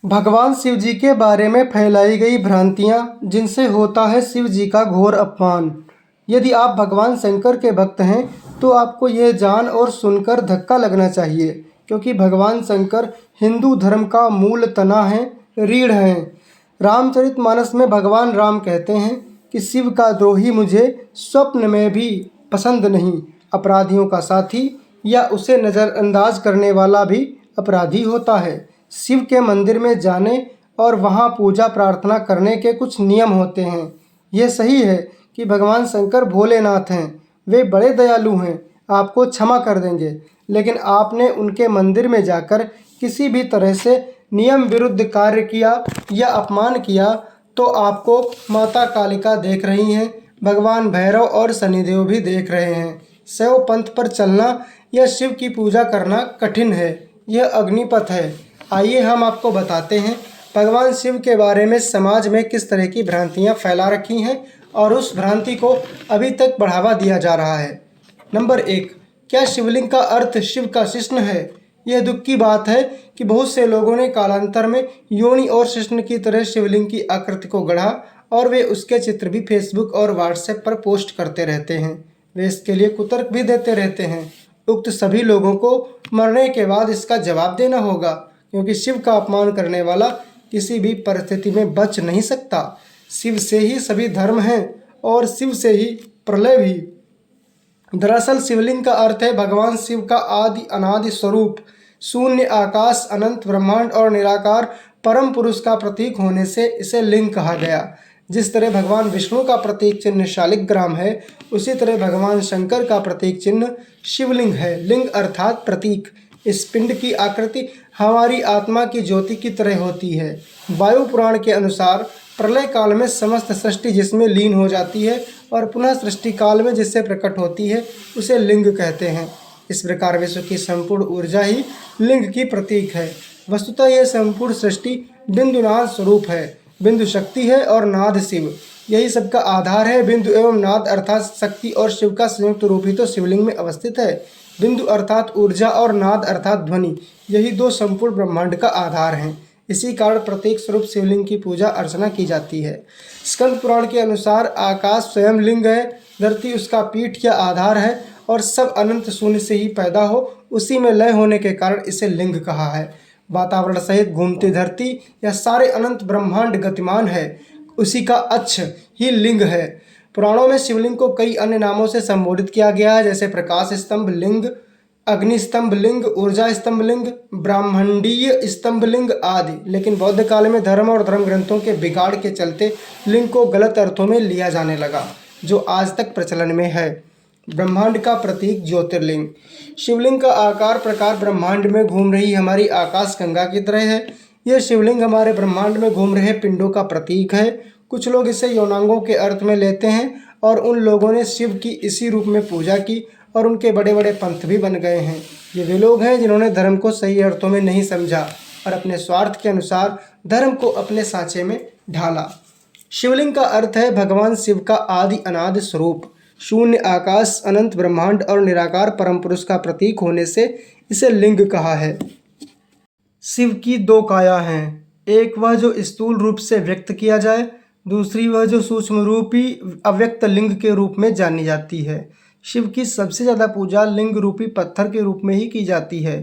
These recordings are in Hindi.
भगवान शिव जी के बारे में फैलाई गई भ्रांतियाँ जिनसे होता है शिव जी का घोर अपमान। यदि आप भगवान शंकर के भक्त हैं तो आपको यह जान और सुनकर धक्का लगना चाहिए, क्योंकि भगवान शंकर हिंदू धर्म का मूल तना है, रीढ़ हैं। रामचरितमानस में भगवान राम कहते हैं कि शिव का द्रोही मुझे स्वप्न में भी पसंद नहीं। अपराधियों का साथी या उसे नज़रअंदाज करने वाला भी अपराधी होता है। शिव के मंदिर में जाने और वहाँ पूजा प्रार्थना करने के कुछ नियम होते हैं। ये सही है कि भगवान शंकर भोलेनाथ हैं, वे बड़े दयालु हैं, आपको क्षमा कर देंगे। लेकिन आपने उनके मंदिर में जाकर किसी भी तरह से नियम विरुद्ध कार्य किया या अपमान किया तो आपको माता कालिका देख रही हैं, भगवान भैरव और शनिदेव भी देख रहे हैं। शैव पंथ पर चलना या शिव की पूजा करना कठिन है, यह अग्निपथ है। आइए हम आपको बताते हैं भगवान शिव के बारे में समाज में किस तरह की भ्रांतियाँ फैला रखी हैं और उस भ्रांति को अभी तक बढ़ावा दिया जा रहा है। नंबर 1, क्या शिवलिंग का अर्थ शिव का शिश्न है? यह दुख की बात है कि बहुत से लोगों ने कालांतर में योनि और शिश्न की तरह शिवलिंग की आकृति को गढ़ा और वे उसके चित्र भी फेसबुक और व्हाट्सएप पर पोस्ट करते रहते हैं। वे इसके लिए कुतर्क भी देते रहते हैं। उक्त सभी लोगों को मरने के बाद इसका जवाब देना होगा, क्योंकि शिव का अपमान करने वाला किसी भी परिस्थिति में बच नहीं सकता। शिव से ही सभी धर्म हैं और शिव से ही प्रलय भी। दरअसल शिवलिंग का अर्थ है भगवान शिव का आदि अनादि स्वरूप, शून्य आकाश, अनंत ब्रह्मांड और निराकार परम पुरुष का प्रतीक होने से इसे लिंग कहा गया। जिस तरह भगवान विष्णु का प्रतीक चिन्ह शालिग्राम है, उसी तरह भगवान शंकर का प्रतीक चिन्ह शिवलिंग है। लिंग अर्थात प्रतीक। इस पिंड की आकृति हमारी आत्मा की ज्योति की तरह होती है। वायु पुराण के अनुसार प्रलय काल में समस्त सृष्टि जिसमें लीन हो जाती है और पुनः सृष्टि काल में जिससे प्रकट होती है उसे लिंग कहते हैं। इस प्रकार विश्व की संपूर्ण ऊर्जा ही लिंग की प्रतीक है। वस्तुतः यह संपूर्ण सृष्टि बिंदुनाद स्वरूप है। बिंदु शक्ति है और नाद शिव, यही सबका आधार है। बिंदु एवं नाद अर्थात शक्ति और शिव का संयुक्त रूप ही तो शिवलिंग में अवस्थित है। बिंदु अर्थात ऊर्जा और नाद अर्थात ध्वनि, यही दो संपूर्ण ब्रह्मांड का आधार हैं। इसी कारण प्रत्येक स्वरूप शिवलिंग की पूजा अर्चना की जाती है। स्कंद पुराण के अनुसार आकाश स्वयं लिंग है, धरती उसका पीठ या आधार है और सब अनंत शून्य से ही पैदा हो, उसी में लय होने के कारण इसे लिंग कहा है। वातावरण सहित घूमती धरती या सारे अनंत ब्रह्मांड गतिमान है, उसी का अक्ष ही लिंग है। पुराणों में शिवलिंग को कई अन्य नामों से संबोधित किया गया है, जैसे प्रकाश स्तंभ लिंग, अग्नि स्तंभ लिंग, ऊर्जा स्तंभ लिंग, ब्रह्मांडीय स्तंभ लिंग आदि। लेकिन बौद्ध काल में धर्म और धर्म ग्रंथों के बिगाड़ के चलते लिंग को गलत अर्थों में लिया जाने लगा, जो आज तक प्रचलन में है। ब्रह्मांड का प्रतीक ज्योतिर्लिंग। शिवलिंग का आकार प्रकार ब्रह्मांड में घूम रही हमारी आकाश गंगा की तरह है। यह शिवलिंग हमारे ब्रह्मांड में घूम रहे पिंडों का प्रतीक है। कुछ लोग इसे यौनांगों के अर्थ में लेते हैं और उन लोगों ने शिव की इसी रूप में पूजा की और उनके बड़े बड़े पंथ भी बन गए हैं। ये वे लोग हैं जिन्होंने धर्म को सही अर्थों में नहीं समझा और अपने स्वार्थ के अनुसार धर्म को अपने सांचे में ढाला। शिवलिंग का अर्थ है भगवान शिव का आदि अनादि स्वरूप, शून्य आकाश, अनंत ब्रह्मांड और निराकार परम पुरुष का प्रतीक होने से इसे लिंग कहा है। शिव की दो काया हैं, एक वह जो स्थूल रूप से व्यक्त किया जाए, दूसरी वह जो सूक्ष्म रूपी अव्यक्त लिंग के रूप में जानी जाती है। शिव की सबसे ज़्यादा पूजा लिंग रूपी पत्थर के रूप में ही की जाती है।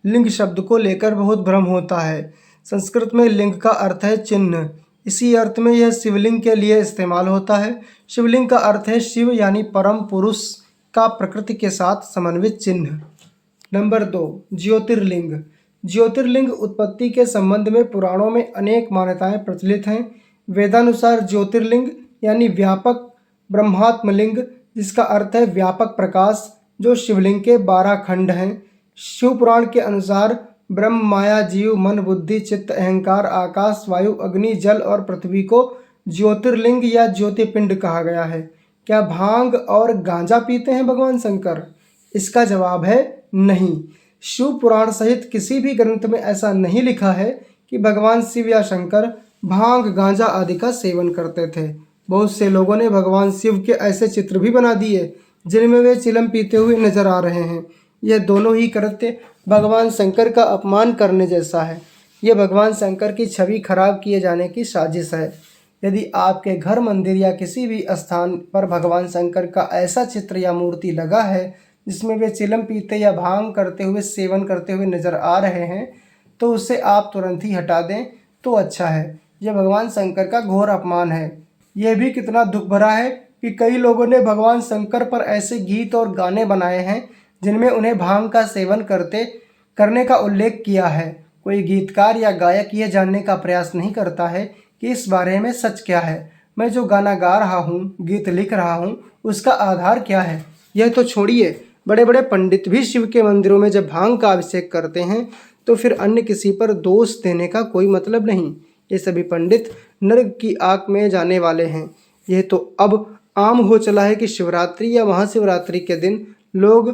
लिंग शब्द को लेकर बहुत भ्रम होता है। संस्कृत में लिंग का अर्थ है चिन्ह, इसी अर्थ में यह शिवलिंग के लिए इस्तेमाल होता है। शिवलिंग का अर्थ है शिव यानी परम पुरुष का प्रकृति के साथ समन्वित चिन्ह। नंबर 2, ज्योतिर्लिंग। ज्योतिर्लिंग उत्पत्ति के संबंध में पुराणों में अनेक मान्यताएं प्रचलित हैं। वेदानुसार ज्योतिर्लिंग यानी व्यापक ब्रह्मात्मलिंग, जिसका अर्थ है व्यापक प्रकाश, जो शिवलिंग के 12 खंड हैं। शिव पुराण के अनुसार ब्रह्म, माया, जीव, मन, बुद्धि, चित्त, अहंकार, आकाश, वायु, अग्नि, जल और पृथ्वी को ज्योतिर्लिंग या ज्योतिपिंड कहा गया है। क्या भांग और गांजा पीते हैं भगवान शंकर? इसका जवाब है नहीं। शिव पुराण सहित किसी भी ग्रंथ में ऐसा नहीं लिखा है कि भगवान शिव या शंकर भांग, गांजा आदि का सेवन करते थे। बहुत से लोगों ने भगवान शिव के ऐसे चित्र भी बना दिए जिनमें वे चिलम पीते हुए नजर आ रहे हैं। यह दोनों ही कृत्य भगवान शंकर का अपमान करने जैसा है। ये भगवान शंकर की छवि खराब किए जाने की साजिश है। यदि आपके घर, मंदिर या किसी भी स्थान पर भगवान शंकर का ऐसा चित्र या मूर्ति लगा है जिसमें वे चिलम पीते या भांग करते हुए, सेवन करते हुए नजर आ रहे हैं, तो उसे आप तुरंत ही हटा दें तो अच्छा है। यह भगवान शंकर का घोर अपमान है। यह भी कितना दुख भरा है कि कई लोगों ने भगवान शंकर पर ऐसे गीत और गाने बनाए हैं जिनमें उन्हें भांग का सेवन करने का उल्लेख किया है। कोई गीतकार या गायक यह जानने का प्रयास नहीं करता है कि इस बारे में सच क्या है। मैं जो गाना गा रहा हूँ, गीत लिख रहा हूँ, उसका आधार क्या है? यह तो छोड़िए, बड़े बड़े पंडित भी शिव के मंदिरों में जब भांग का अभिषेक करते हैं तो फिर अन्य किसी पर दोष देने का कोई मतलब नहीं। ये सभी पंडित नर्क की आग में जाने वाले हैं। यह तो अब आम हो चला है कि शिवरात्रि या महाशिवरात्रि के दिन लोग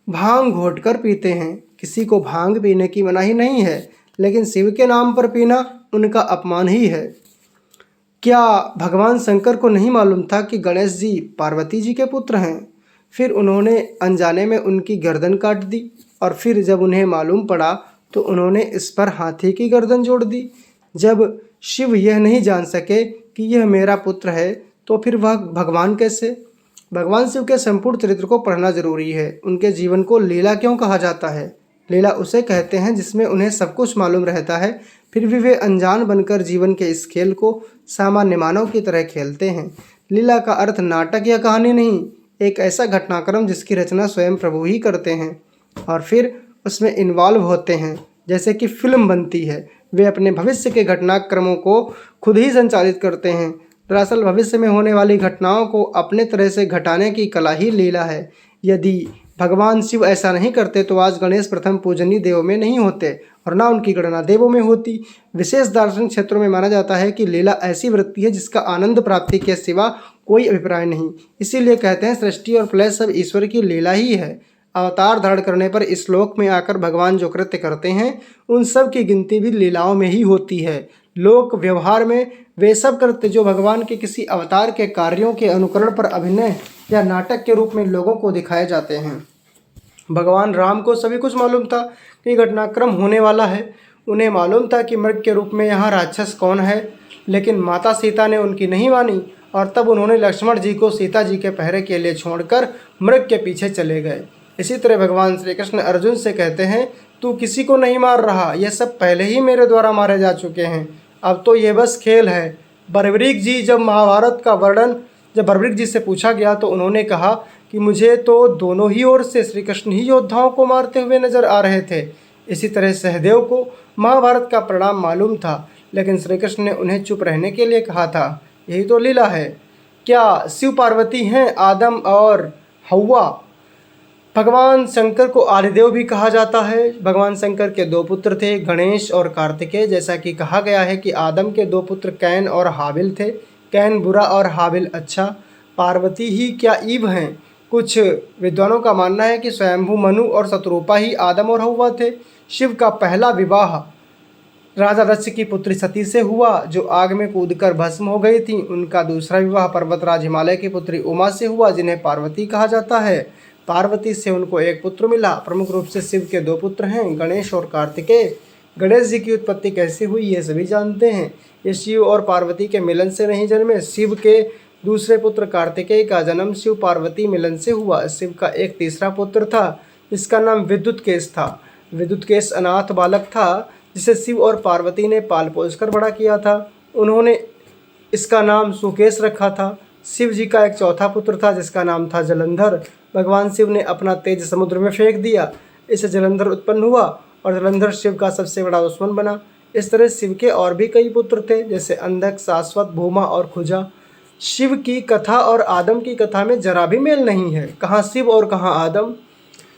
भांग घोट कर पीते हैं। किसी को भांग पीने की मनाही नहीं है, लेकिन शिव के नाम पर पीना उनका अपमान ही है। क्या भगवान शंकर को नहीं मालूम था कि गणेश जी पार्वती जी के पुत्र हैं? फिर उन्होंने अनजाने में उनकी गर्दन काट दी, और फिर जब उन्हें मालूम पड़ा तो उन्होंने इस पर हाथी की गर्दन जोड़ दी। जब शिव यह नहीं जान सके कि यह मेरा पुत्र है, तो फिर वह भगवान कैसे? भगवान शिव के संपूर्ण चरित्र को पढ़ना जरूरी है। उनके जीवन को लीला क्यों कहा जाता है? लीला उसे कहते हैं जिसमें उन्हें सब कुछ मालूम रहता है, फिर भी वे अनजान बनकर जीवन के इस खेल को सामान्य मानव की तरह खेलते हैं। लीला का अर्थ नाटक या कहानी नहीं, एक ऐसा घटनाक्रम जिसकी रचना स्वयं प्रभु ही करते हैं और फिर उसमें इन्वॉल्व होते हैं, जैसे कि फिल्म बनती है। वे अपने भविष्य के घटनाक्रमों को खुद ही संचालित करते हैं। दरअसल भविष्य में होने वाली घटनाओं को अपने तरह से घटाने की कला ही लीला है। यदि भगवान शिव ऐसा नहीं करते तो आज गणेश प्रथम पूजनीय देवों में नहीं होते और ना उनकी गणना देवों में होती। विशेष दार्शनिक क्षेत्रों में माना जाता है कि लीला ऐसी वृत्ति है जिसका आनंद प्राप्ति के सिवा कोई अभिप्राय नहीं। इसीलिए कहते हैं सृष्टि और प्रलय सब ईश्वर की लीला ही है। अवतार धारण करने पर इस लोक में आकर भगवान जो कृत्य करते हैं उन सब की गिनती भी लीलाओं में ही होती है। लोक व्यवहार में वे सब कृत्य जो भगवान के किसी अवतार के कार्यों के अनुकरण पर अभिनय या नाटक के रूप में लोगों को दिखाए जाते हैं। भगवान राम को सभी कुछ मालूम था कि घटनाक्रम होने वाला है। उन्हें मालूम था कि मृग के रूप में यहाँ राक्षस कौन है, लेकिन माता सीता ने उनकी नहीं मानी और तब उन्होंने लक्ष्मण जी को सीता जी के पहरे के लिए छोड़कर मृग के पीछे चले गए। इसी तरह भगवान श्री कृष्ण अर्जुन से कहते हैं, तू किसी को नहीं मार रहा, ये सब पहले ही मेरे द्वारा मारे जा चुके हैं, अब तो ये बस खेल है। बर्बरीक जी जब महाभारत का वर्णन जब बर्बरीक जी से पूछा गया तो उन्होंने कहा कि मुझे तो दोनों ही ओर से श्री कृष्ण ही योद्धाओं को मारते हुए नजर आ रहे थे। इसी तरह सहदेव को महाभारत का परिणाम मालूम था, लेकिन श्री कृष्ण ने उन्हें चुप रहने के लिए कहा था। यही तो लीला है। क्या शिव पार्वती हैं आदम और हव्वा? भगवान शंकर को आदिदेव भी कहा जाता है। भगवान शंकर के दो पुत्र थे, गणेश और कार्तिकेय। जैसा कि कहा गया है कि आदम के दो पुत्र कैन और हाबिल थे। कैन बुरा और हाबिल अच्छा। पार्वती ही क्या ईव हैं? कुछ विद्वानों का मानना है कि स्वयंभू मनु और शत्रुपा ही आदम और हव्वा थे। शिव का पहला विवाह राजा दक्ष की पुत्री सती से हुआ, जो आग में कूदकर भस्म हो गई थी। उनका दूसरा विवाह पर्वतराज हिमालय की पुत्री उमा से हुआ, जिन्हें पार्वती कहा जाता है। पार्वती से उनको एक पुत्र मिला। प्रमुख रूप से शिव के दो पुत्र हैं, गणेश और कार्तिकेय। गणेश जी की उत्पत्ति कैसे हुई ये सभी जानते हैं। ये शिव और पार्वती के मिलन से नहीं जन्मे। शिव के दूसरे पुत्र कार्तिकेय का जन्म शिव पार्वती मिलन से हुआ। शिव का एक तीसरा पुत्र था जिसका नाम विद्युतकेश था। विद्युतकेश अनाथ बालक था जिसे शिव और पार्वती ने पाल पोस कर बड़ा किया था। उन्होंने इसका नाम सुकेश रखा था। शिव जी का एक चौथा पुत्र था जिसका नाम था जलंधर। भगवान शिव ने अपना तेज समुद्र में फेंक दिया, इससे जलंधर उत्पन्न हुआ और जलंधर शिव का सबसे बड़ा दुश्मन बना। इस तरह शिव के और भी कई पुत्र थे, जैसे अंधक, शाश्वत, भूमा और खुजा। शिव की कथा और आदम की कथा में जरा भी मेल नहीं है। कहाँ शिव और कहाँ आदम।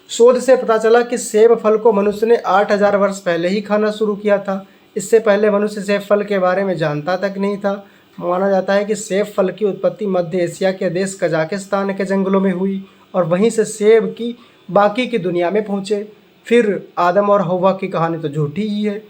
शोध से पता चला कि सेब फल को मनुष्य ने 8000 वर्ष पहले ही खाना शुरू किया था। इससे पहले मनुष्य सेब फल के बारे में जानता तक नहीं था। माना जाता है कि सेब फल की उत्पत्ति मध्य एशिया के देश कजाकिस्तान के जंगलों में हुई और वहीं से सेब की बाकी की दुनिया में पहुँचे। फिर आदम और हव्वा की कहानी तो झूठी ही है।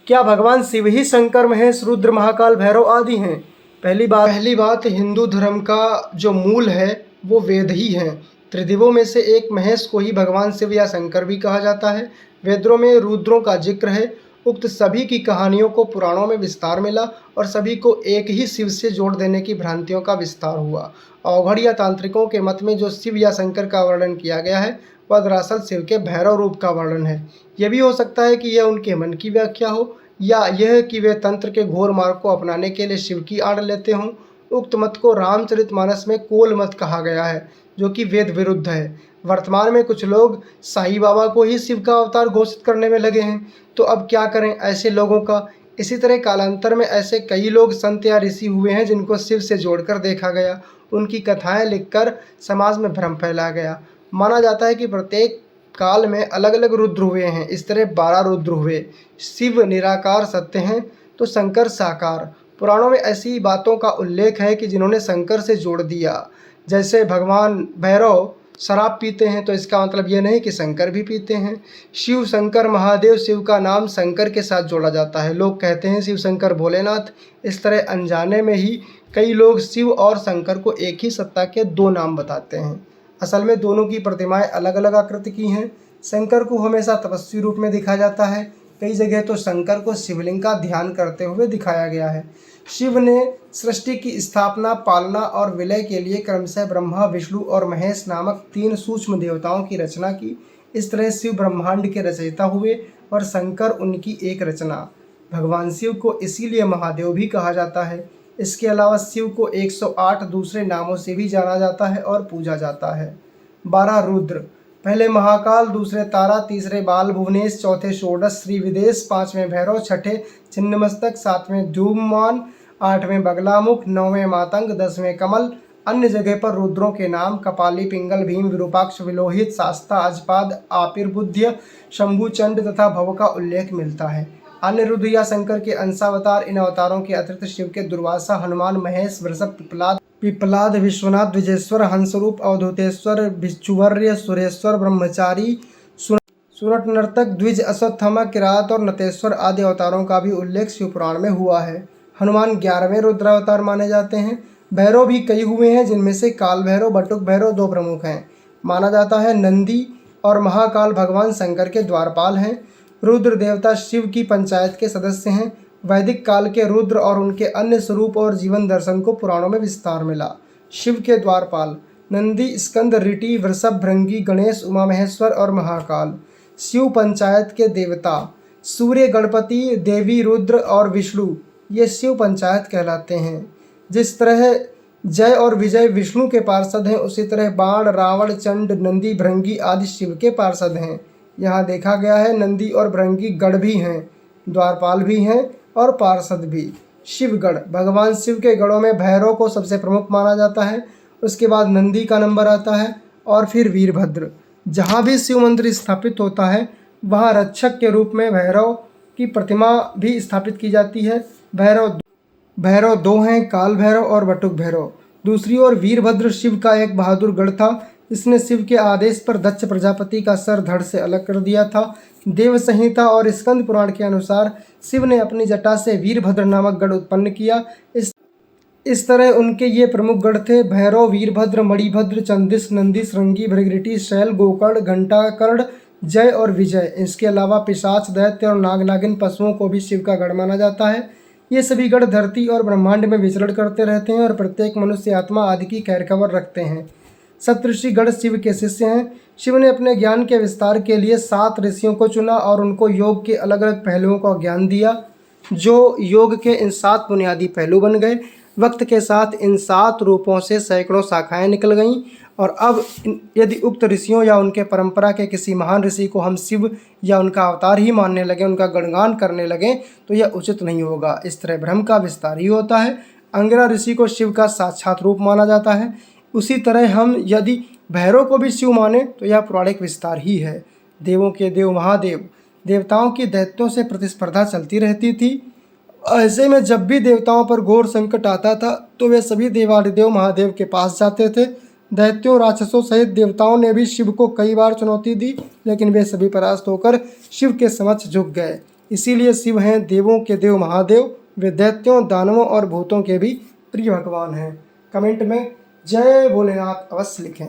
क्या भगवान शिव ही शंकर, महेश, रुद्र, महाकाल, भैरव आदि हैं? पहली बात हिंदू धर्म का जो मूल है वो वेद ही हैं। त्रिदेवों में से एक महेश को ही भगवान शिव या शंकर भी कहा जाता है। वेदों में रुद्रों का जिक्र है उक्त सभी की कहानियों को पुराणों में विस्तार मिला और सभी को एक ही शिव से जोड़ देने की भ्रांतियों का विस्तार हुआ। अवघड़ या तांत्रिकों के मत में जो शिव या शंकर का वर्णन किया गया है वह दरअसल शिव के भैरव रूप का वर्णन है। यह भी हो सकता है कि यह उनके मन की व्याख्या हो या यह कि वे तंत्र के घोर मार्ग को अपनाने के लिए शिव की आड़ लेते हों। उक्त मत को रामचरितमानस में कोल मत कहा गया है, जो कि वेद विरुद्ध है। वर्तमान में कुछ लोग साईं बाबा को ही शिव का अवतार घोषित करने में लगे हैं, तो अब क्या करें ऐसे लोगों का। इसी तरह कालांतर में ऐसे कई लोग संत या ऋषि हुए हैं जिनको शिव से जोड़कर देखा गया, उनकी कथाएं लिखकर समाज में भ्रम फैलाया गया। माना जाता है कि प्रत्येक काल में अलग अलग रुद्र हुए हैं। इस तरह 12 रुद्र हुए। शिव निराकार सत्य हैं तो शंकर साकार। पुराणों में ऐसी बातों का उल्लेख है कि जिन्होंने शंकर से जोड़ दिया। जैसे भगवान भैरव शराब पीते हैं, तो इसका मतलब ये नहीं कि शंकर भी पीते हैं। शिव शंकर महादेव, शिव का नाम शंकर के साथ जोड़ा जाता है। लोग कहते हैं शिव शंकर भोलेनाथ। इस तरह अनजाने में ही कई लोग शिव और शंकर को एक ही सत्ता के 2 नाम बताते हैं। असल में दोनों की प्रतिमाएं अलग अलग आकृति की हैं। शंकर को हमेशा तपस्वी रूप में दिखा जाता है। कई जगह तो शंकर को शिवलिंग का ध्यान करते हुए दिखाया गया है। शिव ने सृष्टि की स्थापना, पालना और विलय के लिए क्रमशः ब्रह्मा, विष्णु और महेश नामक 3 सूक्ष्म देवताओं की रचना की। इस तरह शिव ब्रह्मांड के रचयिता हुए और शंकर उनकी एक रचना। भगवान शिव को इसीलिए महादेव भी कहा जाता है। इसके अलावा शिव को 108 दूसरे नामों से भी जाना जाता है और पूजा जाता है। 12 रुद्र, पहले महाकाल, दूसरे तारा, तीसरे बाल भुवनेश, चौथे षोडश श्री विदेश, 5वें भैरव, छठे छिन्नमस्तक, 7वें धूममान, 8वें बगलामुख, 9वें मातंग, 10वें कमल। अन्य जगह पर रुद्रों के नाम कपाली, पिंगल, भीम, विरूपाक्ष, विलोहित, शास्ता, अजपाद, आपिर्बुद्ध, शंभु, चंड तथा भव का उल्लेख मिलता है। अन्य रुद्र या शंकर के अंशावतार। इन अवतारों के अतिरिक्त शिव के दुर्वासा, हनुमान, महेश, वृषभ, पिपलाद, विश्वनाथ, द्विजेश्वर, हंसरूप, अवधूतेश्वर, भिक्षुवर्य, सुरेश्वर, ब्रह्मचारी, सुरट नर्तक, द्विज, अश्वत्थामा, किरात और नतेश्वर आदि अवतारों का भी उल्लेख शिव पुराण में हुआ है। हनुमान 11वें रुद्रावतार माने जाते हैं। भैरव भी कई हुए हैं, जिनमें से काल भैरव, बटुक भैरव 2 प्रमुख हैं। माना जाता है नंदी और महाकाल भगवान शंकर के द्वारपाल हैं। रुद्र देवता शिव की पंचायत के सदस्य हैं। वैदिक काल के रुद्र और उनके अन्य स्वरूप और जीवन दर्शन को पुराणों में विस्तार मिला। शिव के द्वारपाल नंदी, स्कंद, ऋटि, वृषभ, भृंगी, गणेश, उमा महेश्वर और महाकाल। शिव पंचायत के देवता सूर्य, गणपति, देवी रुद्र और विष्णु, ये शिव पंचायत कहलाते हैं। जिस तरह जय और विजय विष्णु के पार्षद हैं, उसी तरह बाण, रावण, चंड, नंदी, भृंगी आदि शिव के पार्षद हैं। यहाँ देखा गया है नंदी और भृंगी गण भी हैं, द्वारपाल भी हैं और पार्षद भी। शिवगण, भगवान शिव के गणों में भैरव को सबसे प्रमुख माना जाता है। उसके बाद नंदी का नंबर आता है और फिर वीरभद्र। जहाँ भी शिव मंदिर स्थापित होता है वहाँ रक्षक के रूप में भैरव की प्रतिमा भी स्थापित की जाती है। भैरव 2 हैं, काल भैरव और बटुक भैरव। दूसरी ओर वीरभद्र शिव का एक बहादुर गढ़ था। इसने शिव के आदेश पर दक्ष प्रजापति का सर धड़ से अलग कर दिया था। देव संहिता और स्कंद पुराण के अनुसार शिव ने अपनी जटा से वीरभद्र नामक गढ़ उत्पन्न किया। इस तरह उनके ये प्रमुख गढ़ थे: भैरव, वीरभद्र, मणिभद्र, चंदिस, नंदी, श्रृंगी, भृगृटी, शैल, गोकर्ण, घंटाकर्ण, जय और विजय। इसके अलावा पिशाच, दैत्य और नाग नागिन पशुओं को भी शिव का गढ़ माना जाता है। ये सभी गढ़ धरती और ब्रह्मांड में विचरण करते रहते हैं और प्रत्येक मनुष्य, आत्मा आदि की खैर खबर रखते हैं। सप्तऋषि गण शिव के शिष्य हैं। शिव ने अपने ज्ञान के विस्तार के लिए 7 ऋषियों को चुना और उनको योग के अलग अलग पहलुओं का ज्ञान दिया, जो योग के इन 7 बुनियादी पहलू बन गए। वक्त के साथ इन 7 रूपों से सैकड़ों शाखाएं निकल गईं और अब यदि उक्त ऋषियों या उनके परंपरा के किसी महान ऋषि को हम शिव या उनका अवतार ही मानने लगे, उनका गुणगान करने लगे, तो यह उचित नहीं होगा। इस तरह भ्रम का विस्तार ही होता है। अंगिरा ऋषि को शिव का साक्षात रूप माना जाता है। उसी तरह हम यदि भैरव को भी शिव माने तो यह पौराणिक विस्तार ही है। देवों के देव महादेव, देवताओं की दैत्यों से प्रतिस्पर्धा चलती रहती थी। ऐसे में जब भी देवताओं पर घोर संकट आता था तो वे सभी देवादिदेव महादेव के पास जाते थे। दैत्यों, राक्षसों सहित देवताओं ने भी शिव को कई बार चुनौती दी, लेकिन वे सभी परास्त होकर शिव के समक्ष झुक गए। इसीलिए शिव हैं देवों के देव महादेव। वे दैत्यों, दानवों और भूतों के भी प्रिय भगवान हैं। कमेंट में जय भोलेनाथ अवश्य लिखें।